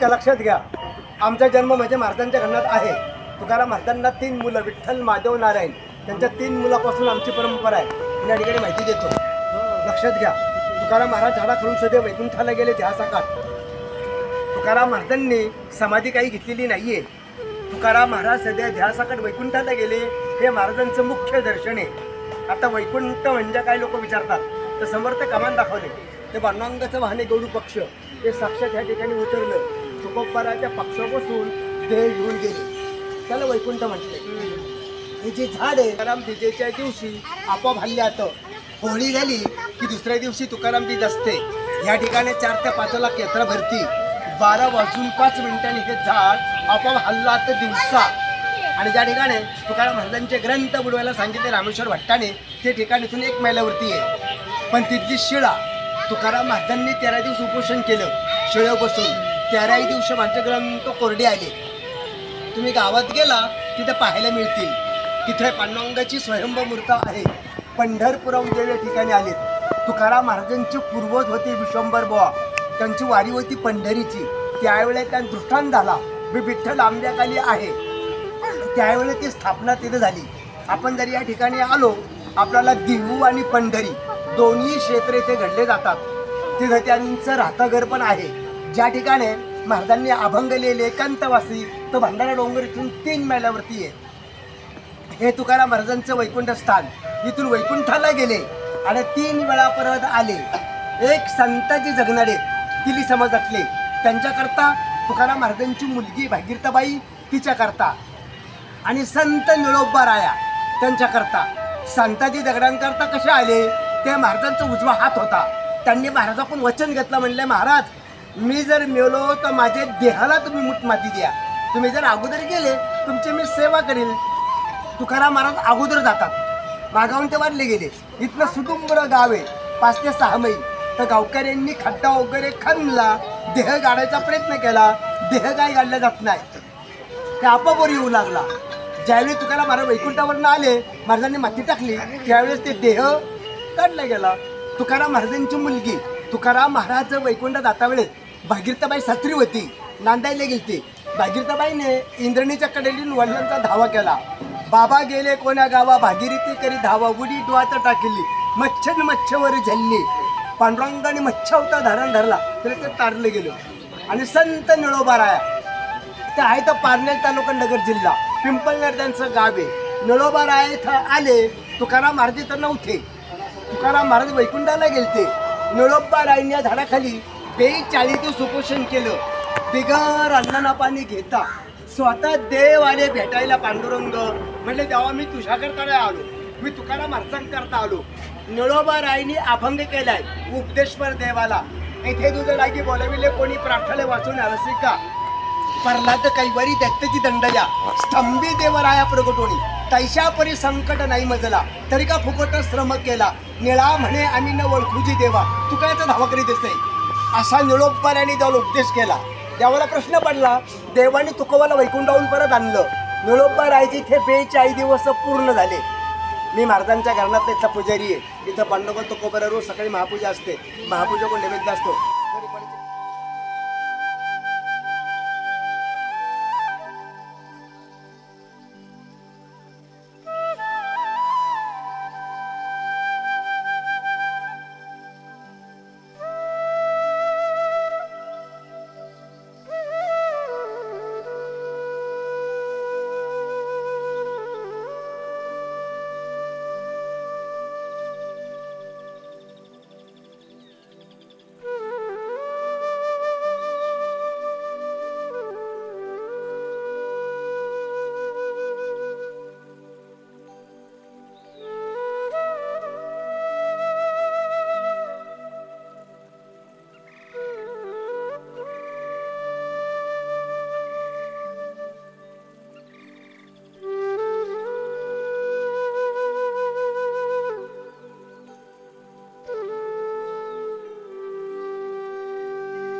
आता लक्षात घ्या, आमचा जन्म म्हणजे महाराजांच्या घरात आहे. तुकाराम महाराजांना 3 मुलं, विठ्ठल, माधव, नारायण. त्यांच्या 3 मुलापासून आमची परंपरा आहे. मी या ठिकाणी माहिती देतो, लक्षात घ्या. तुकाराम महाराज झाडा करून सध्या वैकुंठाला गेले ध्यासाकात. तुकाराम महाराजांनी समाधी काही घेतलेली नाही आहे. तुकाराम महाराज सध्या ध्यासाकात वैकुंठाला गेले, हे महाराजांचं मुख्य दर्शन आहे. आता वैकुंठ म्हणजे काय लोक विचारतात, तर समर्थ कमान दाखवले. ते बाणांगाचं वाहने गौडू पक्ष ते साक्षात ह्या ठिकाणी उतरलं. तुकोबाराच्या पक्षापासून देह घेऊन गेले, त्याला वैकुंठ म्हटले. हे जे झाड आहे, तुकाराम बीजेच्या दिवशी आपोआप हल्ल्यात होळी झाली की दुसऱ्या दिवशी तुकाराम बीज असते. ह्या ठिकाणी 4 ते 5 लाख यात्रा भरती. 12 वाजून 5 मिनिटांनी हे झाड आपोआप हल्लात दिवसा. आणि ज्या ठिकाणी तुकाराम महाराजांचे ग्रंथ बुडवायला सांगितले रामेश्वर भट्टाने, ते ठिकाण इथून 1 मैलावरती आहे. पण तिथली शिळा तुकाराम महाराजांनी 13 दिवस उपोषण केलं शिळं बसून. 13ही दिवशी माझे ग्रंथ कोरडे आले. तुम्ही गावात गेला तिथे पाहायला मिळतील. तिथे पांडुरंगाची स्वयंभू मूर्ती आहे. पंढरपुराहून जे ठिकाणी आलेत, तुकाराम महाराजांची पूर्वज होती विश्वंभर बुवा, त्यांची वारी होती पंढरीची. त्यावेळेला त्या दृष्टांत झाला, मी विठ्ठल आंब्याखाली आहे. त्यावेळेला ती स्थापना तिथे झाली. आपण जरी या ठिकाणी आलो, आपल्याला देहू आणि पंढरी दोन्ही क्षेत्र इथे घडले जातात. तिथं त्यांचं राहतं घर पण आहे. ज्या ठिकाणी महाराजांनी अभंग लिहिले एकांतवासी, तो भंडारा डोंगर इथून 3 मैलावरती आहे. हे तुकाराम महाराजांचं वैकुंठ स्थान. इथून वैकुंठाला गेले आणि 3 वेळा परत आले. एक संताजी जगणारे तिली समाजातले, त्यांच्याकरता तुकाराम महाराजांची मुलगी भागीरथबाई तिच्याकरता, आणि संत निळोबा राया त्यांच्याकरता. संताजी दगडांकरता कसे आले, ते महाराजांचा उजवा हात होता. त्यांनी महाराजांकडून वचन घेतलं, म्हणले महाराज, मी जर मेलो तर माझ्या देहाला तुम्ही मूठ माती द्या. तुम्ही जर अगोदर गेले तुमची मी सेवा करील. तुकाराम महाराज अगोदर जातात, मागावून ते वाढले गेले. इथलं सुदुंबर गाव आहे, 5 ते 6 मैल. तर गावकऱ्यांनी खड्डा वगैरे खणला, देह गाडायचा प्रयत्न केला. देह काय गाडला जात नाही, ते आपोआप येऊ लागला. ज्यावेळी तुकाराम महाराज वैकुंठावरनं आले, महाराजांनी माती टाकली, त्यावेळेस ते देह काढला गेला. तुकाराम महाराजांची मुलगी, तुकाराम महाराज वैकुंठात जाता वेळेस भागीरथबाई सासरी होती, नांदायला गेलती. भागीरथबाईने इंद्रणीच्या कडेलीन वडिलांचा धावा केला. बाबा गेले कोण्या गावा, भागीरथी करी धावा, उडी डोळ्यात टाकली, मच्छन मच्छवर झल्ली. पांडुरंगाने मच्छावता धारण धरला, तरी ते तारलं गेलं. आणि संत निळोबा राया ते आहे तर पारनेर तालुका नगर जिल्हा, पिंपळनेर त्यांचं गाव आहे. निळोबा राया इथं आले, तुकाराम महाराज इथं नव्हते. तुकाराम महाराज वैकुंठाला गेलते. निळोबा रायांनी या झाडाखाली 42 दिवस उपोषण केलं, बिगर अन्नाना पाणी घेता. स्वतः देव आले भेटायला पांडुरंग. म्हणले तेव्हा मी तुझ्याकरता नाही आलो, मी तुकाराम महाराजांकरता आलो. निळोबा रायांनी अभंग केलाय उपदेश्वर देवाला. इथे तुझं लागी बोलाविले कोणी, प्रार्थना वाचून रसिका. प्रल्हाद कैवारी दैत्याची दंडया, स्तंभी देवराया प्रगटोणी. तैशा परी संकट नाही मजला, तरी का फुकट श्रम केला. निळा म्हणे आम्ही न ओळखूजी देवा, तू कायचा धावा करीत दिसते. असा निळोबाराने देवाला उपदेश केला. देवाला प्रश्न पडला, देवाने तुकोबाला वैकुंठाहून परत आणलं. निळोबा रायाचे इथे 42 दिवस पूर्ण झाले. मी महाराजांच्या घरातला इथला पुजारी आहे. इथं पांडुरंग तुकोबाला रोज सकाळी महापूजा असते. महापूजा कोण नैवेद्य असतो.